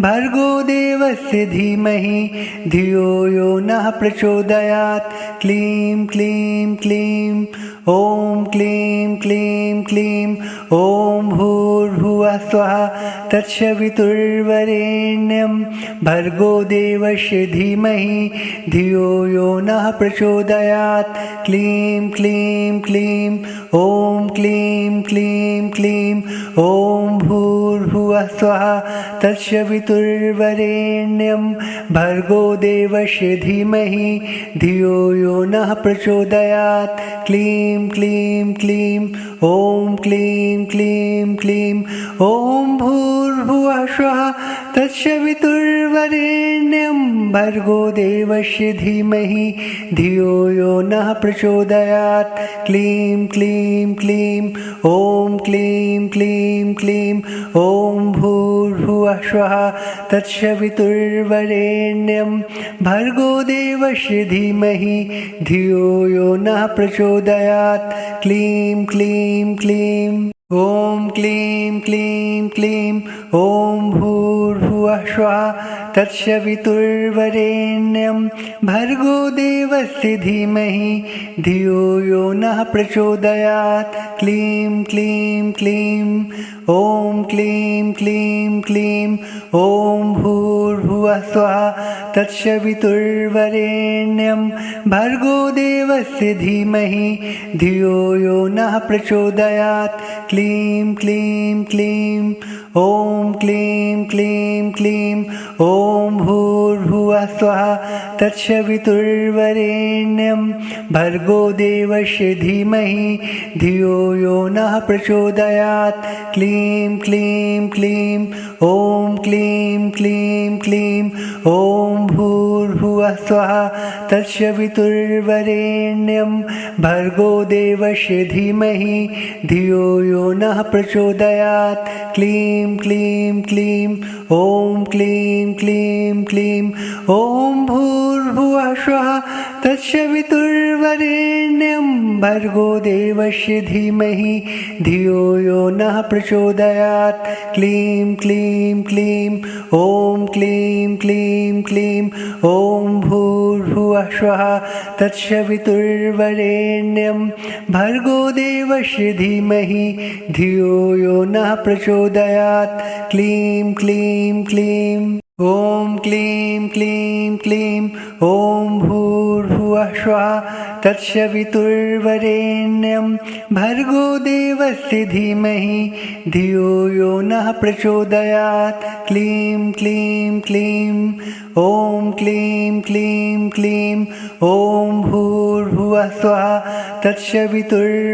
भर्गो देवस्य धीमहि धियो यो नः प्रचोदयात्। क्लीं क्लीं क्लीं ॐ क्लीं क्लीं क्लीं ॐ भूर्भुवः स्वः तत्सवितुर्वरेण्यं भर्गो देवस्य धीमहि धियो यो नः प्रचोदयात्। क्लीं क्लीं क्लीं ॐ क्लीं क्लीं क्लीं ॐ भूर्भुवः स्वः तत्सवितुर्वरेण्यं भर्गो देवस्य धीमहि धियो यो नः प्रचोदयात्। क्लीं क्लीं क्लीं ॐ क्लीं क्लीं क्लीं ॐ भूर्भुवः स्वः तत्सवितुर्वरेण्यं भर्गो देवस्य धीमहि धियो यो नः प्रचोदयात्। क्लीं क्लीं क्लीं ॐ क्लीं क्लीं क्लीं ॐ भूर्भुवः स्वः तत्सवितुर्वरेण्यं भर्गो देवस्य धीमहि धियो यो नः प्रचोदयात्। क्लीं क्लीं क्लीं ॐ क्लीं क्लीं क्लीं ॐ भूर्भुवः स्वः तत्सवितुर्वरेण्यं भर्गो देवस्य धीमहि धियो यो नः प्रचोदयात्। क्लीं क्लीं क्लीं ॐ क्लीं क्लीं क्लीं ॐ भूर्भुवः स्वः तत्सवितुर्वरेण्यं भर्गो देवस्य धीमहि धियो यो नः प्रचोदयात्। क्लीं क्लीं क्लीं ॐ क्लीं क्लीं क्लीं ॐ भूर्भुवः स्वः तत्सवितुर्वरेण्यं भर्गो देवस्य धीमहि धियो यो नः प्रचोदयात्। क्लीं क्लीं क्लीं ॐ क्लीं क्लीं क्लीं ॐ भूर्भुवः स्वः तत्सवितुर्वरेण्यं भर्गो देवस्य धीमहि धियो यो नः प्रचोदयात्। क्लीं क्लीं क्लीं ॐ क्लीं क्लीं क्लीं ॐ भूर्भुवः स्वः तत्सवितुर्वरेण्यं भर्गो देवस्य धीमहि धियो यो नः प्रचोदयात्। क्लीं क्लीं क्लीं ॐ क्लीं क्लीं क्लीं ॐ भूर्भुवः स्वः तत्सवितुर्वरेण्यं भर्गो देवस्य धीमहि धियो यो नः प्रचोदयात्। क्लीं क्लीं क्लीं ॐ क्लीं क्लीं क्लीं ॐ भूर्भुवः स्वः तत्सवितुर्वरेण्यं भर्गो देवस्य धीमहि धियो यो नः प्रचोदयात्। क्लीं क्लीं क्लीं ॐ क्लीं क्लीं क्लीं ॐ भूर्भुवः स्वः तत्सवितुर्वरेण्यं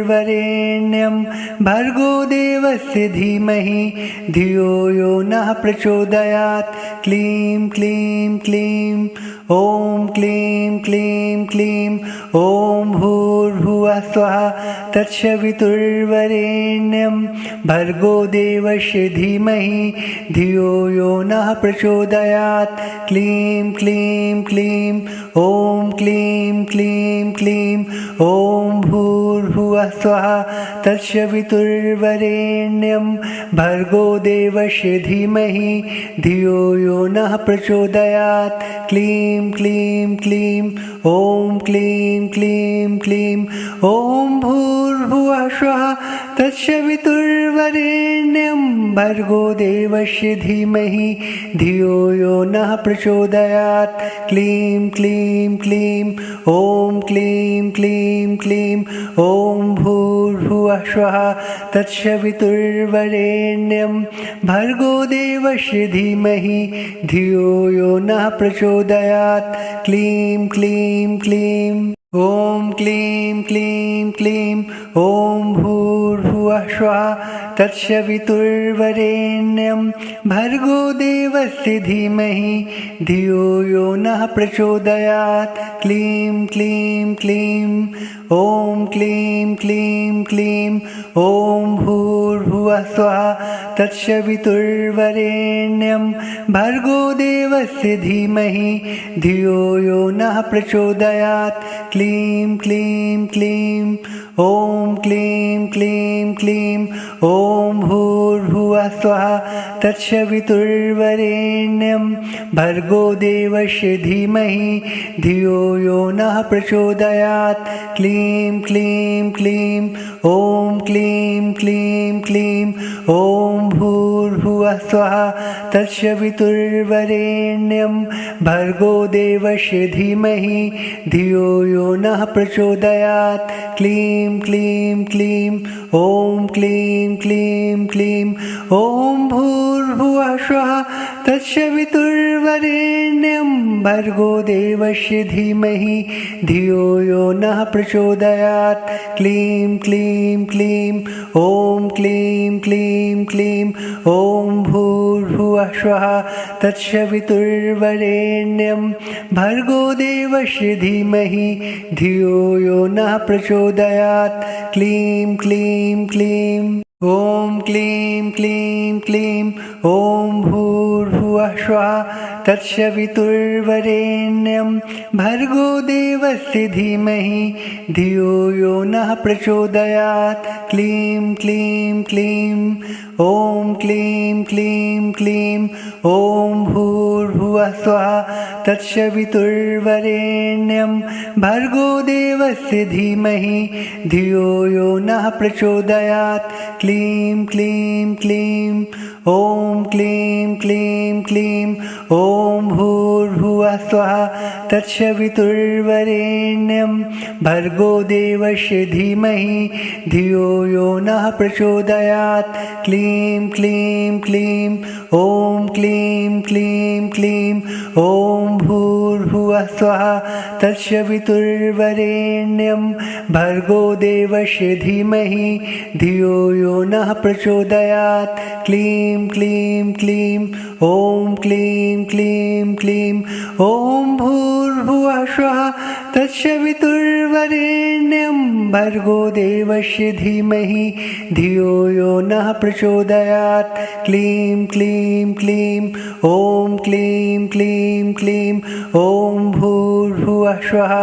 भर्गो देवस्य धीमहि धियो यो नः प्रचोदयात्। क्लीं क्लीं क्लीं ॐ क्लीं क्लीं क्लीं ॐ भूर्भुवः स्वः तत्सवितुर्वरेण्यं भर्गो देवस्य धीमहि धियो यो नः प्रचोदयात्। क्लीं क्लीं क्लीं ॐ क्लीं क्लीं क्लीं ॐ भूर्भुवः स्वः तत्सवितुर्वरेण्यं भर्गो देवस्य धीमहि धियो यो नः प्रचोदयात्। क्लीं क्लीं क्लीं ॐ क्लीं क्लीं क्लीं ॐ भूर्भुवः स्वः तत्सवितुर्वरेण्यं भर्गो देवस्य धीमहि धियो यो नः प्रचोदयात्। क्लीं क्लीं क्लीं ॐ क्लीं क्लीं क्लीं ॐ भूर्भुवः स्वः तत्सवितुर्वरेण्यं भर्गो देवस्य धीमहि धियो यो नः प्रचोदयात्। क्लीं क्लीं क्लीं ॐ क्लीं क्लीं क्लीं ॐ भूर्भुवः स्वः तत्सवितुर्वरेण्यं भर्गो देवस्य धीमहि धियो यो नः प्रचोदयात्। क्लीं क्लीं क्लीं ॐ क्लीं क्लीं क्लीं ॐ भूर्भुवः स्वः तत्सवितुर्वरेण्यं भर्गो देवस्य धीमहि धियो यो नः प्रचोदयात्। क्लीं क्लीं क्लीं ॐ क्लीं क्लीं क्लीं ॐ भूर्भुवः स्वः तत्सवितुर्वरेण्यं भर्गो देवस्य धीमहि धियो यो नः प्रचोदयात्। क्लीं क्लीं क्लीं ॐ क्लीं क्लीं क्लीं ॐ भूर्भुवः स्वः तत्सवितुर्वरेण्यं भर्गो देवस्य धीमहि धियो यो नः प्रचोदयात्। क्लीं क्लीं क्लीं ॐ क्लीं क्लीं क्लीं ॐ भूर्भुवः स्वः तत्सवितुर्वरेण्यं भर्गो देवस्य धीमहि धियो यो नः प्रचोदयात्। क्लीं क्लीं क्लीं ॐ क्लीं क्लीं क्लीं ॐ भूर्भुवः स्वः तत्सवितुर्वरेण्यं भर्गो देवस्य धीमहि धियो यो नः प्रचोदयात्। क्लीं क्लीं क्लीं ॐ क्लीं क्लीं क्लीं ॐ भूर्भुवः स्वः तत्सवितुर्वरेण्यं भर्गो देवस्य धीमहि धियो यो नः प्रचोदयात्। क्लीं क्लीं क्लीं ॐ क्लीं क्लीं क्लीं ॐ भूर्भुवः स्वः तत्सवितुर्वरेण्यं भर्गो देवस्य धीमहि धियो यो नः प्रचोदयात्। क्लीं क्लीं क्लीं ॐ क्लीं क्लीं क्लीं ॐ भूर्भुवः स्वः तत्सवितुर्वरेण्यं भर्गो देवस्य धीमहि धियो यो नः प्रचोदयात्। क्लीं क्लीं क्लीं ॐ क्लीं क्लीं क्लीं ॐ भूर्भुवः स्वः तत्सवितुर्वरेण्यं भर्गो देवस्य धीमहि धियो यो नः प्रचोदयात्। क्लीं क्लीं क्लीं ॐ क्लीं क्लीं क्लीं ॐ भूर्भुवः स्वः तत्सवितुर्वरेण्यं भर्गो देवस्य धीमहि धियो यो नः प्रचोदयात्। क्लीं क्लीं क्लीं ॐ क्लीं क्लीं क्लीं ॐ भूर्भुवः स्वः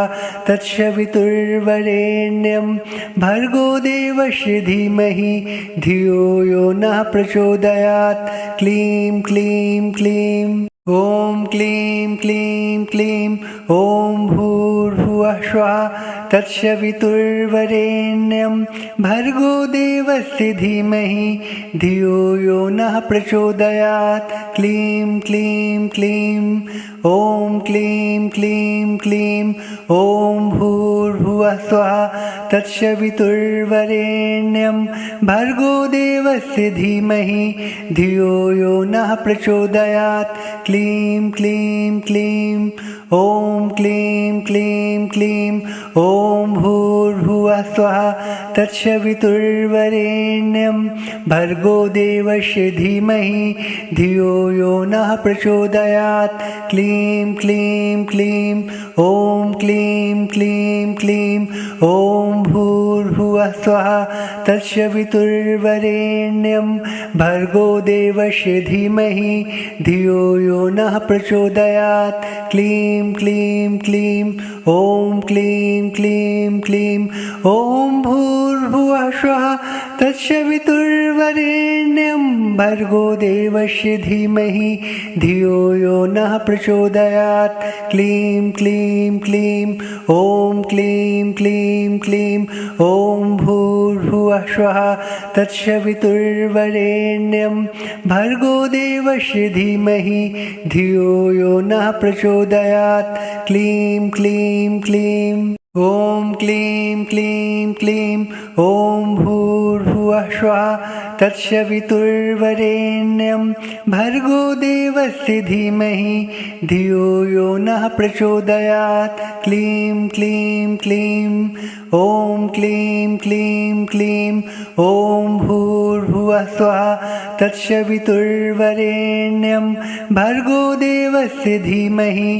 तत्सवितुर्वरेण्यं भर्गो देवस्य धीमहि धियो यो नः प्रचोदयात्। क्लीं क्लीं क्लीं ॐ क्लीं क्लीं क्लीं ॐ भूर्भुवः स्वः तत्सवितुर्वरेण्यं भर्गो देवस्य धीमहि धियो यो नः प्रचोदयात्। क्लीं क्लीं क्लीं ॐ क्लीं क्लीं क्लीं ॐ भूर्भुवः स्वः तत्सवितुर्वरेण्यं भर्गो देवस्य धीमहि धियो यो नः प्रचोदयात्। क्लीं क्लीं क्लीं ॐ क्लीं क्लीं क्लीं ॐ भूर्भुवः स्वः तत्सवितुर्वरेण्यं भर्गो देवस्य धीमहि धियो यो नः प्रचोदयात्। क्लीं क्लीं क्लीं ॐ क्लीं क्लीं क्लीं ॐ भूर्भुवः स्वः तत्सवितुर्वरेण्यं भर्गो देवस्य धीमहि धियो यो नः प्रचोदयात्। क्लीं क्लीं क्लीं ॐ क्लीं क्लीं क्लीं ॐ भूर्भुवः स्वः तत्सवितुर्वरेण्यं भर्गो देवस्य धीमहि धियो यो नः प्रचोदयात्। क्लीं क्लीं क्लीं ॐ क्लीं क्लीं क्लीं ॐ भूर्भुवः स्वः तत्सवितुर्वरेण्यं भर्गो देवस्य धीमहि धियो यो नः प्रचोदयात्। क्लीं क्लीं क्लीं ॐ क्लीं क्लीं क्लीं ॐ भूर्भुवः स्वः तत्सवितुर्वरेण्यं भर्गो देवस्य धीमहि धियो यो नः प्रचोदयात्। क्लीं क्लीं क्लीं ॐ क्लीं क्लीं क्लीं ॐ भूर्भुवः भूर्भुवः स्वः तत्सवितुर्वरेण्यं भर्गो देवस्य धीमहि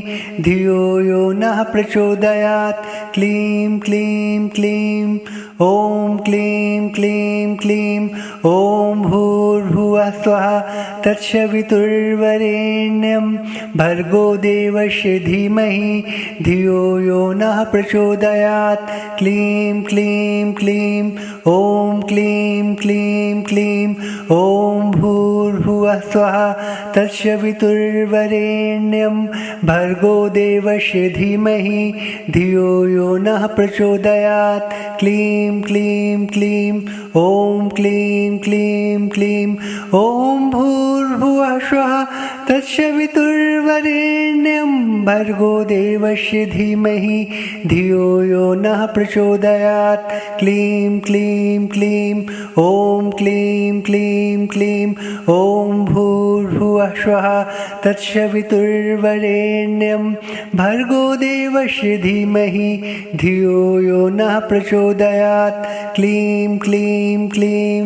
धियो यो नः प्रचोदयात् क्लीं क्लीं क्लीं ॐ क्लीं क्लीं क्लीं ॐ भूर्भुवः स्वः तत्सवितुर्वरेण्यं भर्गो देवस्य धीमहि धियो यो नः प्रचोदयात् क्लीं क्लीं क्लीं ॐ क्लीं क्लीं क्लीं ॐ भूर्भुवः स्वः तत्सवितुर्वरेण्यं भर्गो देवस्य धीमहि धियो यो नः प्रचोदयात् क्लीं क्लीं क्लीं ॐ क्लीं क्लीं क्लीं ॐ भूर्भुवः स्वः तत्सवितुर्वरेण्यं भर्गो देवस्य धीमहि धियो यो नः प्रचोदयात् क्लीं क्लीं क्लीं ॐ क्लीं क्लीं क्लीं ॐ भूर्भुवः स्वः तत्सवितुर्वरेण्यं भर्गो देवस्य धीमहि धियो यो नः प्रचोदयात् क्लीं क्लीं क्लीं